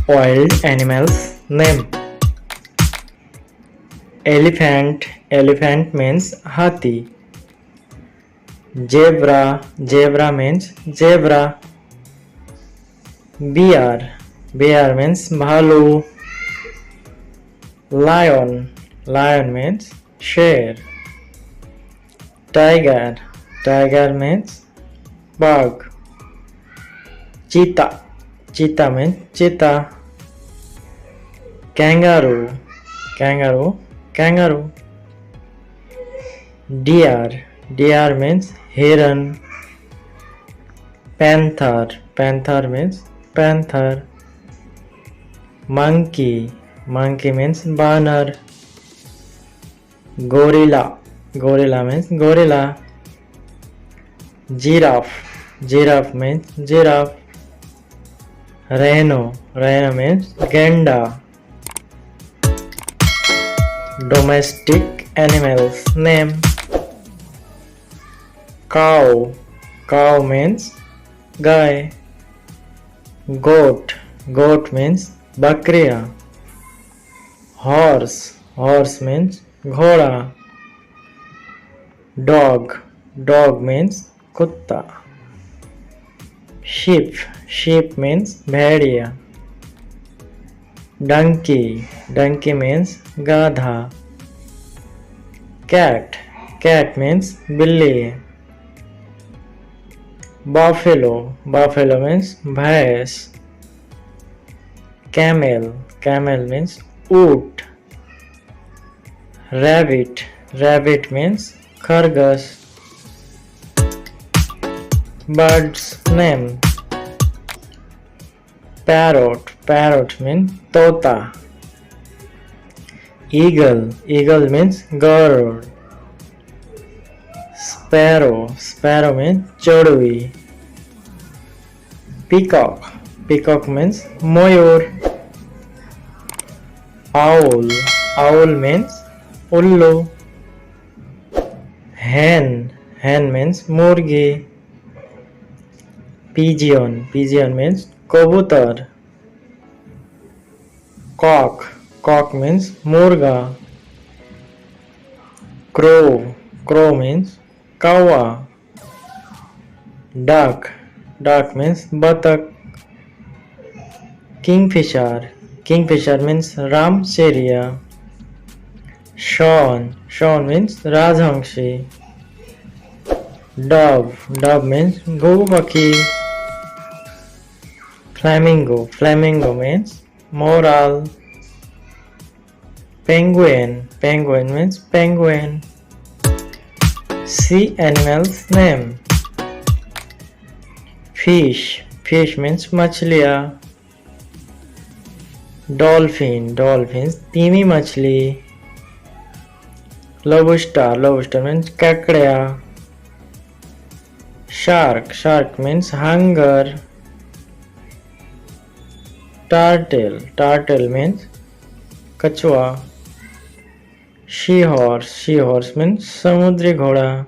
Wild animals name. Elephant. Elephant means hathi. Zebra. Zebra means zebra. Bear. Bear means bhalu. Lion. Lion means sher. Tiger. Tiger means bug. Cheetah. Cheetah means cheetah. Kangaroo. Kangaroo. Kangaroo. Deer. Deer means heron. Panther. Panther means panther. Monkey. Monkey means banar. Gorilla. Gorilla means gorilla. Giraffe. Giraffe means giraffe. Rhino. Rhino means gander. Domestic animals name. Cow. Cow means गाय. Goat. Goat means बकरिया. Horse. Horse means घोड़ा. Dog. Dog means कुत्ता. Sheep. Sheep means भेड़िया. Donkey. Donkey means गाधा. Cat. Cat means बिल्ली. Buffalo. Buffalo means भैंस. Camel. Camel means ऊंट. Rabbit. Rabbit means खरगोश. Birds name. Parrot. Parrot means तोता. Eagle. Eagle means Garuda. Sparrow. Sparrow means चड़ुई. Peacock. Peacock means मयूर. Owl. Owl means उल्लू. Hen. Hen means मुर्गी. Pigeon. Pigeon means कबूतर. Cock. Cock means मुर्गा. Crow. Crow means कौवा. Duck. Duck means बतख. Kingfisher. Kingfisher means रामचेरिया. Swan. Swan means राजहंसी. Dove. Dove means घुघु पक्षी. Flamingo. Flamingo means मोर owl. Penguin. Penguin means penguin. Sea animals name. Fish. Fish means मछलियाँ. Dolphin. Dolphin Timi मछली. Lobster. Lobster means ककड़िया. Shark. Shark means hanger. Turtle. Turtle means कछुआ. Seahorse. Seahorse means समुद्री घोड़ा.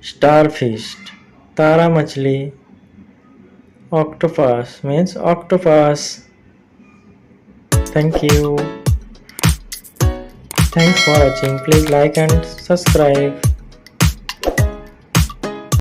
Starfish. तारा मछली. Octopus means octopus. Thank you. Thanks for watching. Please like and subscribe.